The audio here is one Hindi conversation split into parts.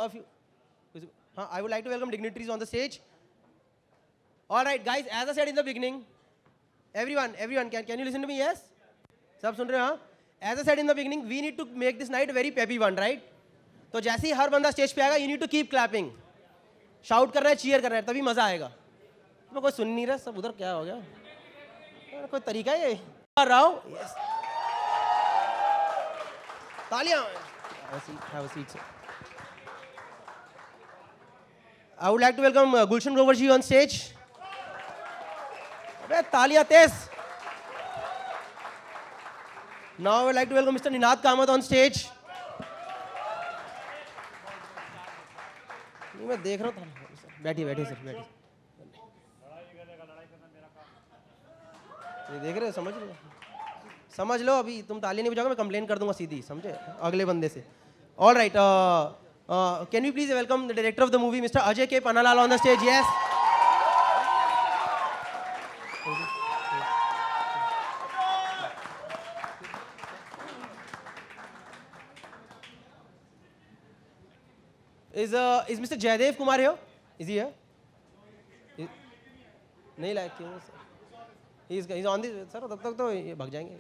a few. I would like to welcome dignitaries on the stage. All right, guys. As I said in the beginning, everyone, can you listen to me? Yes. सब सुन रहे हो? As I said in the beginning, we need to make this night a very peppy one, right? तो जैसे ही हर बंदा स्टेज पे आएगा, you need to keep clapping. Shout कर रहा है, चीयर कर रहा है, तभी मजा आएगा. मैं कोई सुन नहीं रहा, सब उधर क्या हो गया? कोई तरीका है ये? राव, yes. तालियां. Have a seat, sir. I would like to welcome Gulshan Grover ji on stage. अबे तालियां तेज. Now I would like to welcome Mr. Ninad Kamath on stage. मैं देख रहा था. बैठिए सर, बैठिए. ये देख रहे हो, समझ लो. अभी तुम ताली नहीं बजाओगे, मैं कंप्लेन कर दूंगा सीधी, समझे, अगले बंदे से. All right, can we please welcome the director of the movie, Mr. Ajay K. Pannalal on the stage? Yes. Is Mr. Jaidev Kumar here? Is he here? नहीं लायक क्यों? He's on this, sir. तब तक तो ये भाग जाएंगे.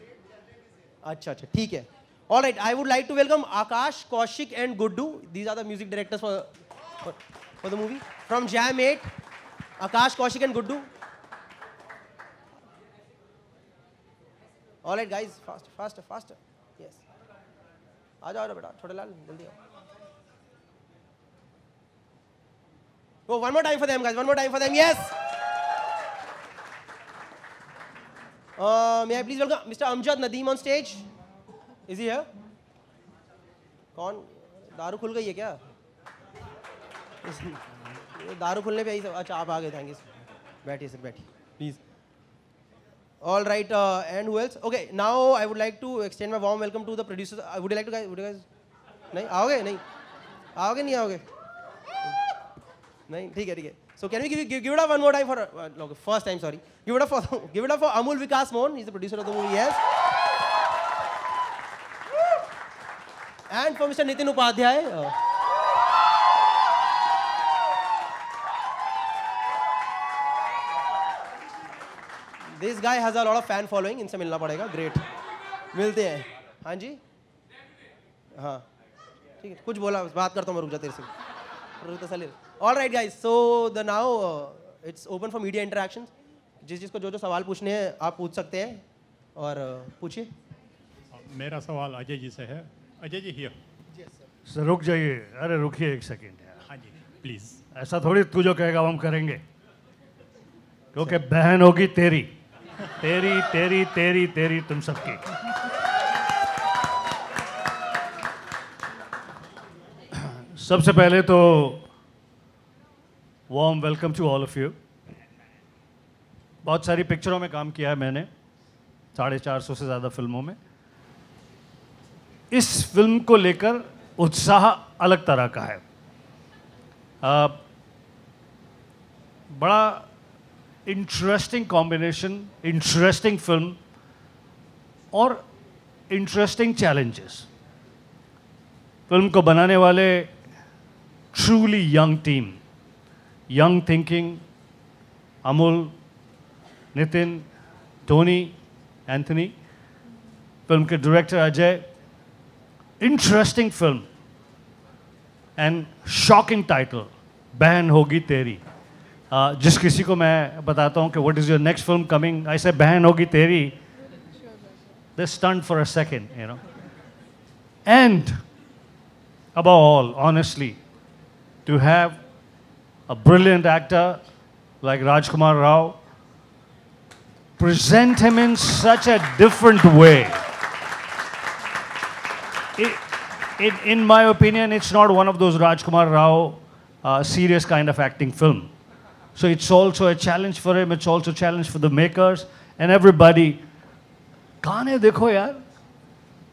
अच्छा, ठीक है. All right, I would like to welcome Akash, Kaushik and Guddu. These are the music directors for the movie. From Jam 8, Akash, Kaushik and Guddu. All right, guys, faster. Yes. आ जाओ बेटा, छोटे लाल, जल्दी आओ. Oh, one more time for them, guys. One more time for them. Yes. May I please welcome Mr. Amjad Nadeem on stage? Is he here? कौन? दारू खुल गई है क्या? दारू खुलने पे आई सब. अच्छा, आप आ गए. Thank you. बैठिए सर, बैठिए, please. All right, and who else? Okay, now I would like to extend my warm welcome to the producers. Would you guys? नहीं आओगे? नहीं आओगे? नहीं, ठीक है. So can we give it up one more time for first time? Sorry, give it up for Amul Vikas Mohan. He's the producer of the movie. Yes. And for Mr. Nitin Upadhyay. This guy has a lot of fan following. इनसे मिलना पड़ेगा. Great. मिलते हैं. हाँ जी. हाँ. ठीक है. कुछ बोला, बात करता हूँ मैं, रुक जा तेरे से. All right, guys. So now it's open for media interactions. जिसको जो सवाल पूछने हैं आप पूछ सकते हैं और पूछिए. मेरा सवाल अजय जी से है. अजय जी हियर. सर रुक जाइए. अरे रुकिए एक सेकेंड यार. हाँ जी, प्लीज. ऐसा थोड़ी तू जो कहेगा हम करेंगे, क्योंकि बहन होगी तेरी तुम सबकी. सबसे पहले तो warm welcome to all of you. बहुत सारी पिक्चरों में काम किया है मैंने, 450 से ज़्यादा फिल्मों में. इस फिल्म को लेकर उत्साह अलग तरह का है. बड़ा इंटरेस्टिंग कॉम्बिनेशन, इंटरेस्टिंग फिल्म और इंटरेस्टिंग चैलेंजेस. फिल्म को बनाने वाले truly young team, young thinking, Amul, Nitin, Tony, Anthony. Film के director Ajay. Interesting film and shocking title, बहन होगी तेरी. जिस किसी को मैं बताता हूँ कि what is your next film coming, I say बहन होगी तेरी, they stunt for a second, you know. And above all, honestly, to have a brilliant actor like Rajkumar Rao, present him in such a different way. In my opinion, it's not one of those Rajkumar Rao serious kind of acting film. So it's also a challenge for him, it's also a challenge for the makers and everybody. गाने देखो यार,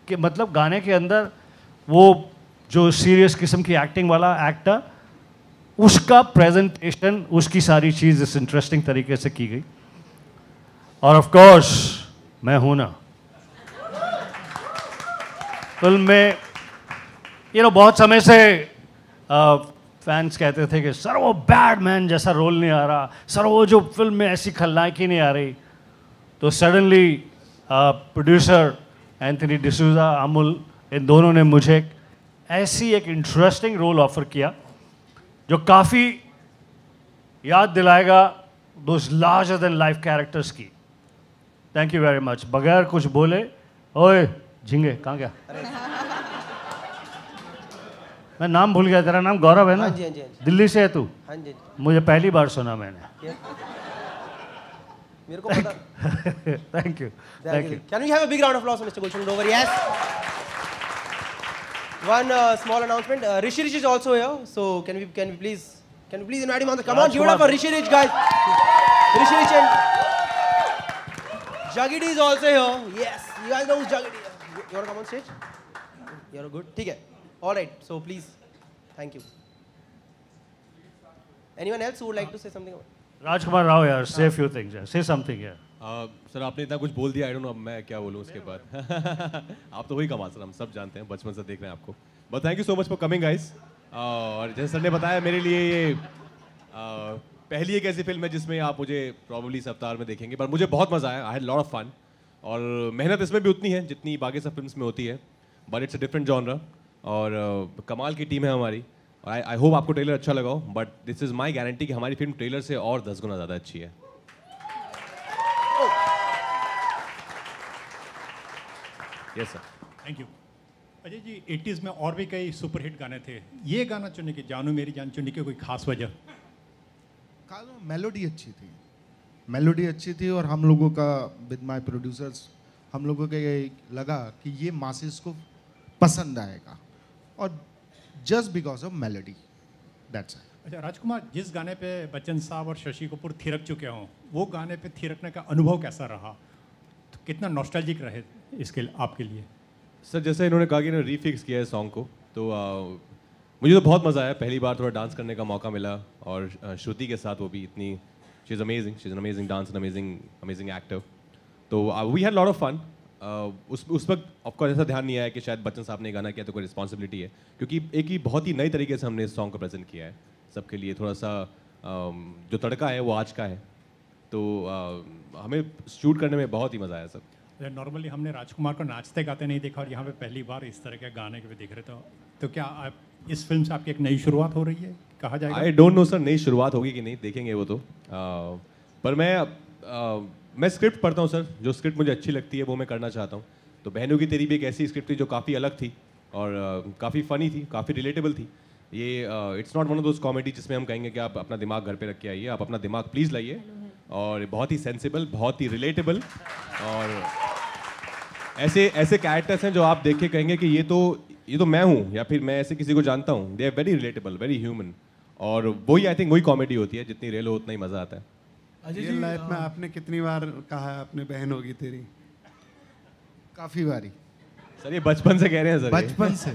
कि मतलब गाने के अंदर वो जो सीरियस किस्म की एक्टिंग वाला एक्टर, उसका प्रेजेंटेशन, उसकी सारी चीज़ इस इंटरेस्टिंग तरीके से की गई. और ऑफ कोर्स मैं हूं ना. फिल्म में बहुत समय से फैंस कहते थे कि सर वो बैड मैन जैसा रोल नहीं आ रहा, सर वो जो फिल्म में ऐसी खलनायकी नहीं आ रही। तो suddenly producer Anthony D'Souza, Amul, इन दोनों ने मुझे ऐसी एक इंटरेस्टिंग रोल ऑफर किया जो काफ़ी याद दिलाएगा those larger than life characters की। Thank you very much. बगैर कुछ बोले, ओए झिंगे कहाँ गया? मैं नाम भूल गया, तेरा नाम गौरव है ना? हाँ जी, हाँ जी, हाँ जी। दिल्ली से है तू? हाँ जी। मुझे पहली बार सुना मैंने। मेरे को पता। Thank you, thank you. Can we have a big round of applause for Mr. Gulshan Grover? Yes. One small announcement. Rishi Rich is also here. So can we please invite him on the? Come on, give it up for Rishi Rich, guys. Rishi Rich and Jagidi is also here. Yes, you guys know who's Jagidi. You want to come on stage? You're good. ठीक है. All right. So please, thank you. Anyone else who would like to say something about? राजकुमार राव यार, say a few things यार, say something यार। सर आपने इतना कुछ बोल दिया, आई डोंट नो अब मैं क्या बोलूँ उसके बाद। आप तो वही कमाल सर, हम सब जानते हैं, बचपन से देख रहे हैं आपको। But thank you so much for coming guys. और जैसे सर ने बताया, मेरे लिए ये पहली एक ऐसी फिल्म है जिसमें आप मुझे प्रॉब्ली इस अवतार में देखेंगे, पर मुझे बहुत मज़ा आया। I had lot of fun. और मेहनत इसमें भी उतनी है जितनी बाकी सब फिल्म्स में होती है, but it's a different genre. और कमाल की टीम है हमारी। और आई होप आपको ट्रेलर अच्छा लगा हो, but this is my guarantee कि हमारी फिल्म ट्रेलर से और 10 गुना ज़्यादा अच्छी है। Yes sir. Thank you. Ajay ji, 80s में और भी कई सुपरहिट गाने थे, ये गाना चुनने की, जानू मेरी जान चुनने की कोई खास वजह? मेलोडी अच्छी थी, मेलोडी अच्छी थी। और हम लोगों का विद माय प्रोड्यूसर्स, हम लोगों को ये लगा कि ये मासेस को पसंद आएगा, और just because of melody, that's it. अच्छा राजकुमार, जिस गाने पे बच्चन साहब और शशि कपूर थिरक चुके हों, वो गाने पे थिरकने का अनुभव कैसा रहा? तो कितना नॉस्टैल्जिक रहे इसके आपके लिए? सर जैसे इन्होंने कहा कि इन्होंने रीफिक्स किया है सॉन्ग को, तो मुझे तो बहुत मज़ा आया। पहली बार थोड़ा डांस करने का मौका मिला, और श्रुति के साथ वो भी इतनी, she is amazing, she is an amazing dance, amazing actor. तो we had lot of fun. उस वक्त ऑफकोर्स ऐसा ध्यान नहीं आया कि शायद बच्चन साहब ने गाना किया तो कोई रिस्पॉन्सिबिलिटी है, क्योंकि एक ही बहुत ही नई तरीके से हमने इस सॉन्ग को प्रेजेंट किया है सबके लिए। थोड़ा सा जो तड़का है वो आज का है, तो हमें शूट करने में बहुत ही मज़ा आया सर। नॉर्मली हमने राजकुमार को नाचते गाते नहीं देखा, और यहाँ पे पहली बार इस तरह के गाने के भी देख रहे। तो क्या आप इस फिल्म से आपकी एक नई शुरुआत हो रही है, कहा जाएगा? आई डोंट नो सर, नई शुरुआत होगी कि नहीं, देखेंगे वो तो। पर मैं स्क्रिप्ट पढ़ता हूँ सर, जो स्क्रिप्ट मुझे अच्छी लगती है वो मैं करना चाहता हूँ। तो बहनों की तेरी भी एक ऐसी स्क्रिप्ट थी जो काफ़ी अलग थी, और काफ़ी फ़नी थी, काफ़ी रिलेटेबल थी। ये it's not one of those comedy जिसमें हम कहेंगे कि आप अपना दिमाग घर पे रख के आइए। आप अपना दिमाग प्लीज़ लाइए, और बहुत ही सेंसिबल, बहुत ही रिलेटेबल, और ऐसे कैरेक्टर्स हैं जो आप देख के कहेंगे कि ये तो मैं हूँ, या फिर मैं ऐसे किसी को जानता हूँ। They are very relatable, very human, और वही आई थिंक वही कॉमेडी होती है, जितनी रियल हो उतना ही मज़ा आता है। रियल लाइफ में आपने कितनी बार कहा है अपनी बहन होगी तेरी? काफ़ी बारी सर, ये बचपन से कह रहे हैं सर, बचपन से।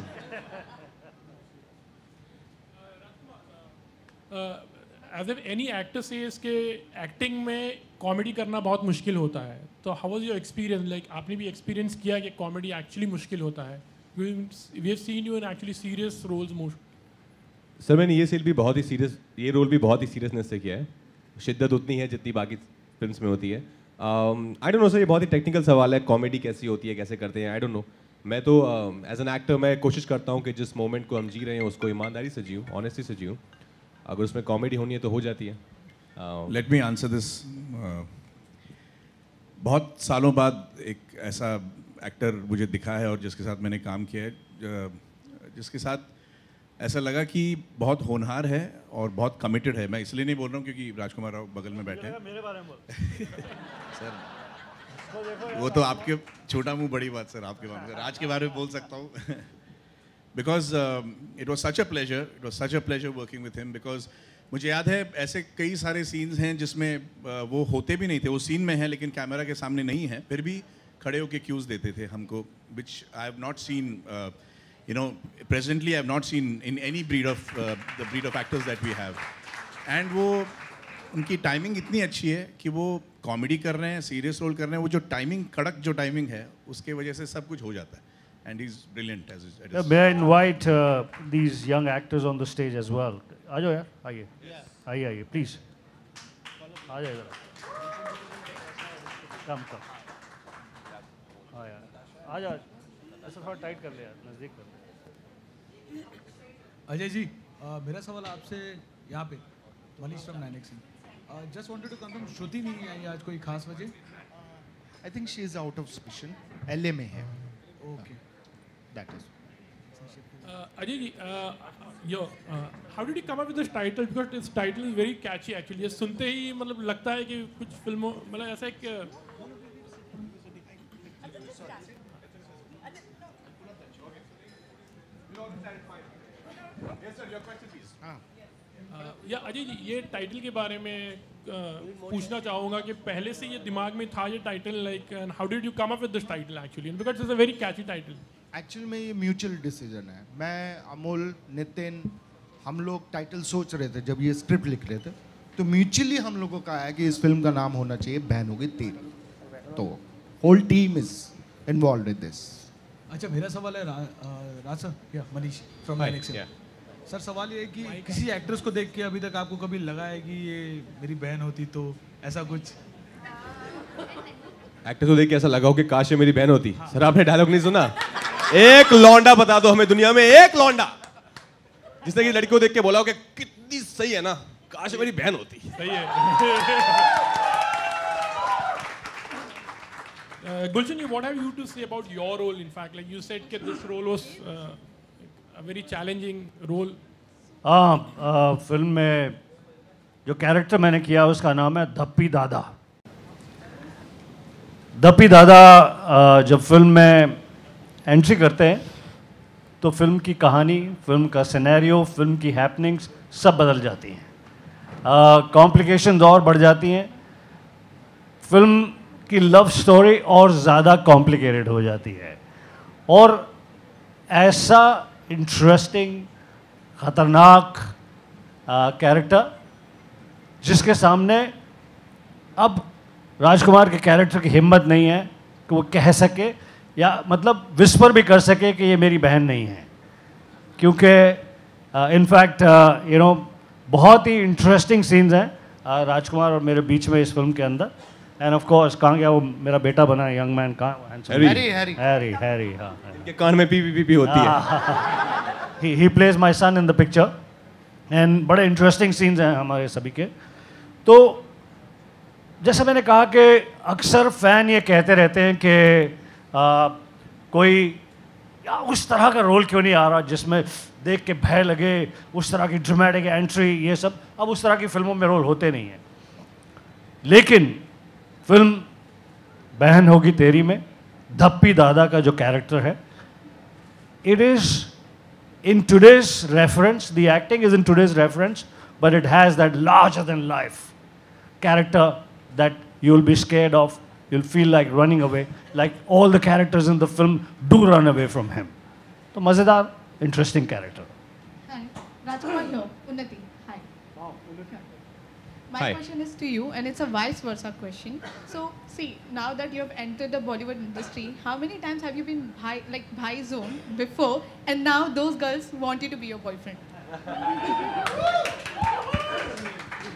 एज एनी एक्टर सेज के एक्टिंग में कॉमेडी करना बहुत मुश्किल होता है, तो how was your experience? Like आपने भी एक्सपीरियंस किया कि कॉमेडी एक्चुअली मुश्किल होता है? We have seen you in actually serious roles most. Sir मैंने ये रोल भी बहुत ही सीरियसनेस से किया है। शिद्दत उतनी है जितनी बाकी फिल्म्स में होती है। आई डोंट नो सर, ये बहुत ही टेक्निकल सवाल है, कॉमेडी कैसी होती है, कैसे करते हैं, आई डोंट नो। मैं तो एज एन एक्टर मैं कोशिश करता हूँ कि जिस मोमेंट को हम जी रहे हैं उसको ईमानदारी से जीऊँ, ऑनेस्टी से जीऊँ। अगर उसमें कॉमेडी होनी है तो हो जाती है। Let me answer this. बहुत सालों बाद एक ऐसा एक्टर मुझे दिखा है और जिसके साथ मैंने काम किया है, जिसके साथ ऐसा लगा कि बहुत होनहार है और बहुत कमिटेड है। मैं इसलिए नहीं बोल रहा हूँ क्योंकि राजकुमार राव बगल में बैठे हैं। मेरे बारे में बोल। सर वो तो आपके छोटा मुंह बड़ी बात सर, आपके बारे में, राज के बारे में बोल सकता हूँ। Because it was such a pleasure working with him. Because मुझे याद है ऐसे कई सारे सीन्स हैं जिसमें वो होते भी नहीं थे, वो सीन में है लेकिन कैमरा के सामने नहीं है, फिर भी खड़े होकर क्यूज़ देते थे हमको, which I have not seen presently I have not seen in any the breed of actors that we have. And वो उनकी टाइमिंग इतनी अच्छी है कि वो कॉमेडी कर रहे हैं, सीरियस रोल कर रहे हैं, वो जो टाइमिंग, कड़क जो टाइमिंग है उसके वजह से सब कुछ हो जाता है। and he's brilliant as his. May I invite these young actors on the stage as well? आ जाओ यार, आइए, आइए, please. आ जाओ इधर. Come. हाँ यार, आ जाओ. ऐसा थोड़ा टाइट कर ले यार, नज़दीक कर ले. अजय जी, मेरा सवाल आपसे यहाँ पे Manish from 9XM. Just wanted to confirm, Shruti नहीं आई आज, कोई खास वजह? I think she is out of station, LA में है. Okay, that is. Ajay ji, how did you come up with this title? Because this title is very catchy actually. ये सुनते ही मतलब लगता है कि कुछ फिल्मों मतलब ऐसा एक या अजय जी ये टाइटल के बारे में पूछना चाहूँगा कि पहले से ये दिमाग में था ये title like and how did you come up with this title actually because it's a very catchy title. Actually में ये म्यूचुअल डिसीजन है. मैं, अमोल, नितिन, हम लोग टाइटल सोच रहे थे जब ये स्क्रिप्ट लिख रहे थे, तो म्यूचुअली हम लोगों का आया कि इस फिल्म का नाम होना चाहिए बहन होगी तेरी. तो whole team is involved in this. अच्छा, मेरा सवाल है राज सर, या मनीष फ्रॉम 9XM. सर सवाल ये है कि किसी एक्ट्रेस को देख के अभी तक आपको कभी लगा है कि ये मेरी बहन होती, तो ऐसा कुछ? एक्टर को देख के ऐसा लगा हो कि काश ये मेरी बहन होती. सर आपने डायलॉग नहीं सुना? एक लौंडा बता दो हमें दुनिया में, एक लौंडा जिसने की लड़की को देख के बोला हो कि कितनी सही है ना, काश ये मेरी बहन होती. सही है. Gulshan, what have you to say about your role? In fact, like you said, that this role was a very challenging role. Film में जो कैरेक्टर मैंने किया उसका नाम है धप्पी दादा. धप्पी दादा जब फिल्म में एंट्री करते हैं तो फिल्म की कहानी, फिल्म का सिनेरियो, फिल्म की हैपनिंग्स सब बदल जाती हैं. कॉम्प्लिकेशंस और बढ़ जाती हैं. फिल्म की लव स्टोरी और ज़्यादा कॉम्प्लिकेटेड हो जाती है. और ऐसा इंटरेस्टिंग, ख़तरनाक कैरेक्टर जिसके सामने अब राजकुमार के कैरेक्टर की हिम्मत नहीं है कि वो कह सके या मतलब विस्पर भी कर सके कि ये मेरी बहन नहीं है. क्योंकि इनफैक्ट यू नो बहुत ही इंटरेस्टिंग सीन्स हैं राजकुमार और मेरे बीच में इस फिल्म के अंदर. एंड ऑफ कोर्स कहाँ गया वो मेरा बेटा बना यंग मैन, कहाँ? हैरी. हाँ, इनके कान में पी होती है. He plays my son in the picture. And बड़े इंटरेस्टिंग सीन्स हैं हमारे सभी के. तो जैसा मैंने कहा कि अक्सर फ़ैन ये कहते रहते हैं कि कोई या उस तरह का रोल क्यों नहीं आ रहा जिसमें देख के भय लगे, उस तरह की ड्रामेटिक एंट्री, ये सब अब उस तरह की फिल्मों में रोल होते नहीं हैं. लेकिन फिल्म बहन होगी तेरी में धप्पी दादा का जो कैरेक्टर है, it is in today's reference, the acting is in today's reference, but it has that larger than life character that you'll be scared of, you'll feel like running away, like all the characters in the film do run away from him. So, mazedar, interesting character. Hi, Rajkumar here, Unnati. Hi. Wow, My Hi. question is to you, and it's a vice versa question. So, see, now that you have entered the Bollywood industry, how many times have you been bhai zone before, and now those girls want you to be your boyfriend?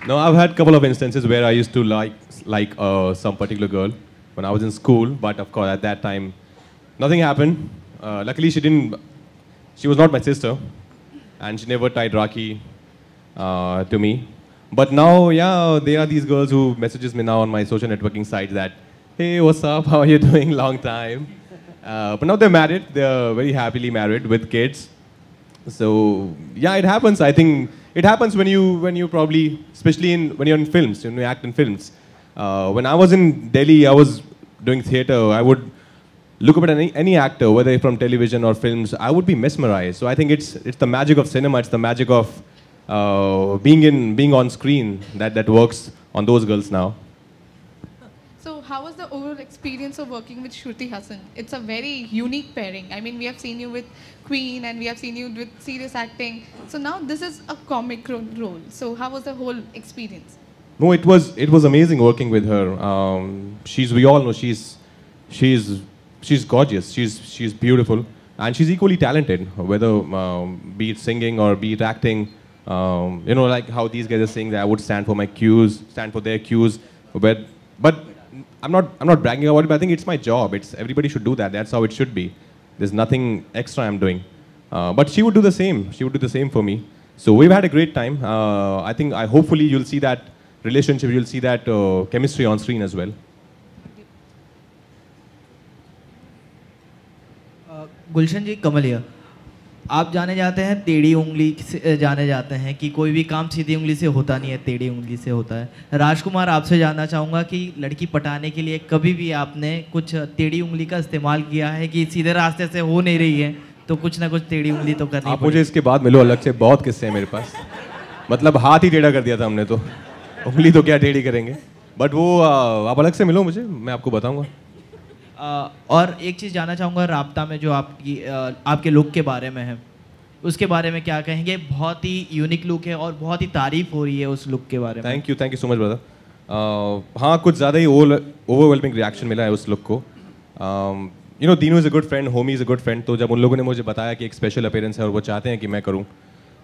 No, I've had a couple of instances where I used to like some particular girl when I was in school, but of course at that time nothing happened. Luckily she was not my sister, and she never tied Rakhi to me. But now, yeah, there are these girls who messages me now on my social networking sites that, hey, what's up? How are you doing? Long time. But now they're married. They're very happily married with kids. So yeah, it happens. I think it happens when you probably, especially when you're in films, when you act in films. When I was in Delhi, I was doing theatre. I would look up at any actor, whether from television or films. I would be mesmerized. So I think it's the magic of cinema. It's the magic of being on screen that works on those girls now. So, how was the overall experience of working with Shruti Hassan? It's a very unique pairing. I mean, we have seen you with Queen and we have seen you with serious acting. So now this is a comic role. So how was the whole experience? No, it was amazing working with her. We all know she's gorgeous. She's beautiful. and she's equally talented, whether be it singing or be it acting. You know, like how these guys are saying that I would stand for my cues, stand for their cues, but I'm not bragging about it, but I think it's my job. Everybody should do that. That's how it should be. There's nothing extra I'm doing. But she would do the same. She would do the same for me. So we've had a great time. I think hopefully you'll see that relationship, you'll see that chemistry on screen as well. गुलशन जी, कमलिया, आप जाने जाते हैं टेढ़ी उंगली से, जाने जाते हैं कि कोई भी काम सीधी उंगली से होता नहीं है, टेढ़ी उंगली से होता है। राजकुमार, आपसे जानना चाहूँगा कि लड़की पटाने के लिए कभी भी आपने कुछ टेढ़ी उंगली का इस्तेमाल किया है कि सीधे रास्ते से हो नहीं रही है तो कुछ ना कुछ टेढ़ी उंगली तो करनी आप मुझे इसके बाद मिलो, अलग से बहुत किस्से हैं मेरे पास। मतलब हाथ ही टेढ़ा कर दिया था हमने, तो उंगली तो क्या टेढ़ी करेंगे। बट वो आप अलग से मिलो मुझे, मैं आपको बताऊँगा। और एक चीज़ जानना चाहूँगा, राब्ता में जो आपके लुक के बारे में है, उसके बारे में क्या कहेंगे? बहुत ही यूनिक लुक है और बहुत ही तारीफ हो रही है उस लुक के बारे में। Thank you so much brother. हाँ, कुछ ज़्यादा ही ओवरवेलमिंग रिएक्शन मिला है उस लुक को। You know, Dinu is a good friend, Homi is a good friend. तो जब उन लोगों ने मुझे बताया कि एक स्पेशल अपीयरेंस है और वो चाहते हैं कि मैं करूँ,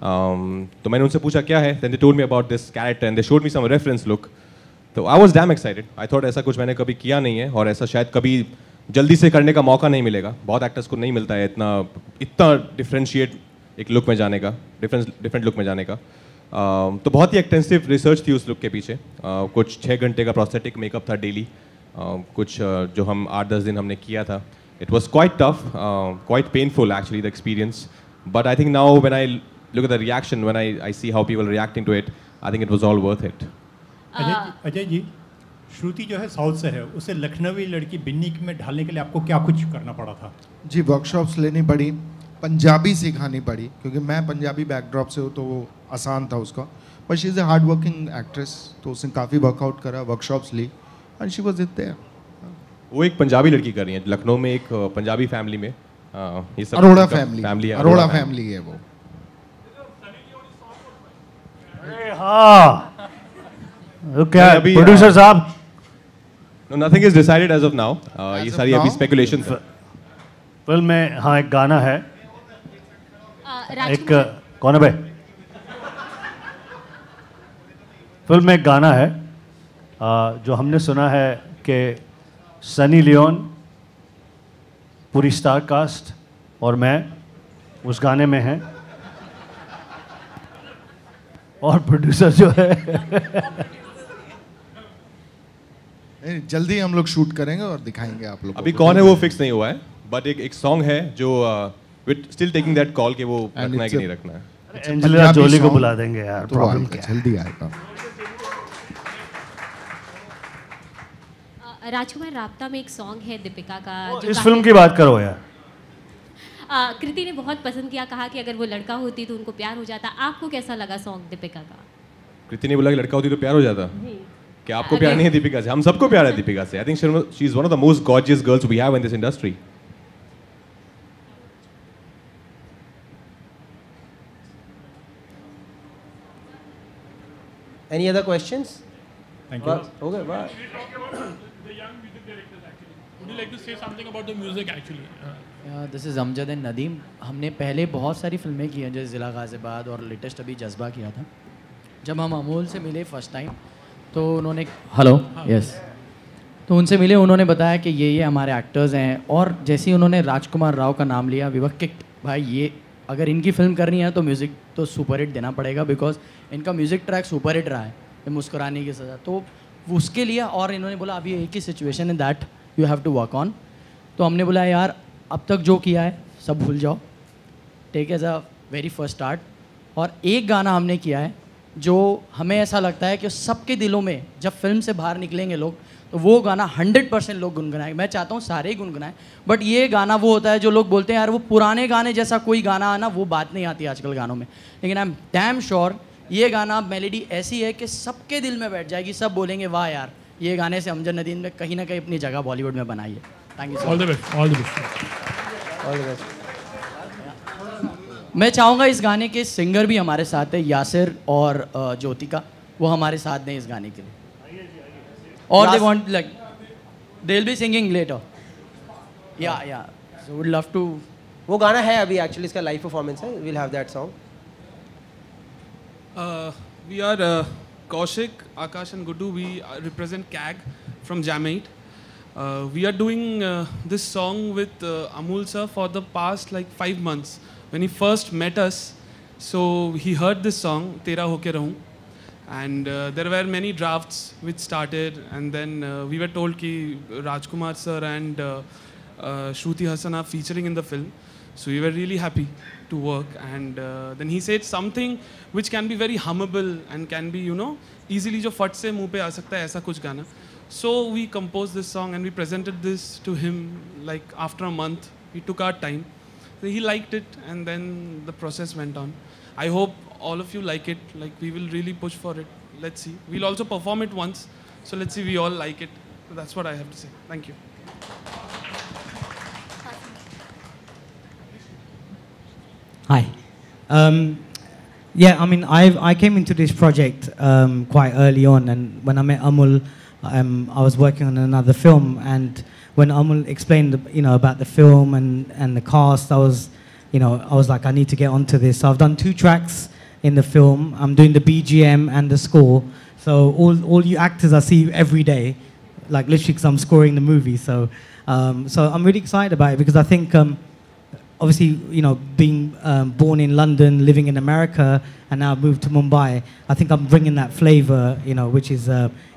तो मैंने उनसे पूछा क्या है। Then they told me about this character and they showed me some reference look. तो I was damn excited. I thought ऐसा कुछ मैंने कभी किया नहीं है और ऐसा शायद कभी जल्दी से करने का मौका नहीं मिलेगा। बहुत एक्टर्स को नहीं मिलता है इतना डिफ्रेंशिएट एक लुक में जाने का, डिफरेंट लुक में जाने का। तो बहुत ही एक्सटेंसिव रिसर्च थी उस लुक के पीछे। कुछ 6 घंटे का प्रोस्थेटिक मेकअप था डेली। कुछ जो हम 8-10 दिन हमने किया था। It was quite tough, quite painful actually the experience. But I think now when I look at the reaction, when I see how people reacting to it, I think it was all worth it. Ajay ji, Shruti जो है साउथ से है, उसे लखनवी लड़की बिन्नी में ढालने के लिए आपको क्या कुछ करना पड़ा था? जी, वर्कशॉप्स लेनी पड़ी, पंजाबी सिखानी पड़ी, क्योंकि मैं पंजाबी बैकड्रॉप से हूँ तो वो आसान था उसका। But she is a hard working actress, तो उसने काफ़ी वर्कआउट करा, वर्कशॉप्स ली एंड शी वाज देयर। वो एक पंजाबी लड़की कर रही है लखनऊ में, एक पंजाबी फैमिली में। ये सब अरोड़ा फैमिली है, अरोड़ा फैमिली है वो। अरे हाँ, क्या प्रोड्यूसर साहब? No, nothing is decided as of now. ये सारी अभी स्पेकुलेशन है। फिल्म में हाँ एक गाना है, एक कौन है भाई? फिल्म में एक गाना है जो हमने सुना है कि सनी लियोन, पूरी स्टार कास्ट और मैं उस गाने में हैं और प्रोड्यूसर जो है जल्दी हम लोग शूट करेंगे और दिखाएंगे आप लोग। अभी कौन है वो फिक्स नहीं हुआ है, बट एक सॉन्ग है जो स्टिल टेकिंग दैट कॉल कि वो रखना है कि नहीं रखना है। एंजेलिना जोली को बुला देंगे यार, प्रॉब्लम क्या है? जल्दी आएगा। राजकुमार, राब्ता में एक सॉन्ग है दीपिका का जो इस फिल्म की बात करो यार। कृति ने बहुत पसंद किया, कहा कि अगर वो लड़का होती तो उनको प्यार हो जाता। आपको कैसा लगा सॉन्ग दीपिका का? कृति ने बोला कि लड़का होती तो प्यार हो जाता। क्या आपको प्यार नहीं है दीपिका से? हम सबको प्यार है दीपिका से। I think she is one of the most gorgeous girls we have in this industry. Any other questions? Thank you. Okay, bye. The young music directors actually. Would you like to say something about the music actually? This is Amjad and Nadeem. हमने पहले बहुत सारी फिल्में की हैं, जैसे ज़िला गाज़ियाबाद और लेटेस्ट अभी जज्बा किया था। जब हम अमोल से मिले फर्स्ट टाइम तो उन्होंने यस तो उनसे मिले, उन्होंने बताया कि ये हमारे एक्टर्स हैं। और जैसे ही उन्होंने राजकुमार राव का नाम लिया, वी वर किक्ड, भाई ये अगर इनकी फिल्म करनी है तो म्यूज़िक तो सुपर हिट देना पड़ेगा, बिकॉज इनका म्यूज़िक ट्रैक सुपर हिट रहा है, मुस्कुराने की सज़ा। तो उसके लिए और इन्होंने बोला अभी एक ही सिचुएशन है that you have to work on. तो हमने बोला यार अब तक जो किया है सब भूल जाओ, take as a very first start. और एक गाना हमने किया है जो हमें ऐसा लगता है कि सबके दिलों में जब फिल्म से बाहर निकलेंगे लोग तो वो गाना 100% लोग गुनगुनाएं। मैं चाहता हूँ सारे ही गुनगुनाएं, बट ये गाना वो होता है जो लोग बोलते हैं यार वो पुराने गाने जैसा कोई गाना है ना, वो बात नहीं आती आजकल गानों में। लेकिन आई एम डैम श्योर ये गाना मेलेडी ऐसी है कि सबके दिल में बैठ जाएगी, सब बोलेंगे वाह यार ये गाने से अमजद नदीम ने कहीं ना कहीं अपनी जगह बॉलीवुड में बनाई है। Thank you. All the best, all the best, all the best. मैं चाहूँगा इस गाने के सिंगर भी हमारे साथ है, यासिर और ज्योतिका, वो हमारे साथ हैं इस गाने के लिए। और they want like they will be singing later. या सो वुड लव टू वो गाना है अभी एक्चुअली इसका लाइव परफॉर्मेंस है. We'll have that song. We are Kaushik, Akash and Guddu. We represent CAG from Jam8. We are doing this song with Amul sir for the past like 5 months. When he first met us, so he heard this song, Tera Hoke Rahun. And there were many drafts which started, and then we were told ki Rajkumar sir and Shruti Hassan are featuring in the film. So we were really happy to work, and then he said something which can be very hummable and can be, you know, easily jo fat se muh pe aa sakta hai, aisa kuch gana. So we composed this song and we presented this to him like after a month. We took our time. So he liked it, and then the process went on. I hope all of you like it. Like, we will really push for it. Let's see. We'll also perform it once. So let's see we all like it. So that's what I have to say. Thank you. Hi. Yeah, I mean, I came into this project quite early on, and when I met Amul, I was working on another film, and when Amul explained, you know, about the film and the cast, I was like, I need to get onto this. So I've done 2 tracks in the film. I'm doing the BGM and the score. So all you actors, I see you every day, like literally, because I'm scoring the movie. So I'm really excited about it, because I think, obviously, you know, being born in London, living in America, and now moved to Mumbai, I think I'm bringing that flavor, you know, which is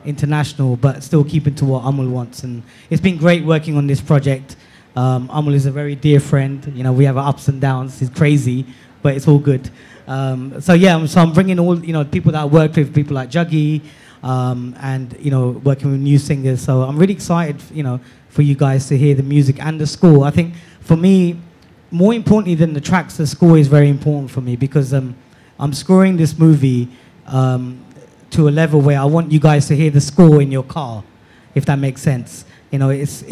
international, but still keeping to what Amul wants. And it's been great working on this project. Amul is a very dear friend. You know, we have our ups and downs. He's crazy, but it's all good. So yeah, so I'm bringing all, you know, people that I worked with, people like Juggy, and, you know, working with new singers. So I'm really excited, you know, for you guys to hear the music and the score. I think for me, more importantly than the tracks, the score is very important for me, because I'm scoring this movie to a level where I want you guys to hear the score in your car, if that makes sense. You know, it's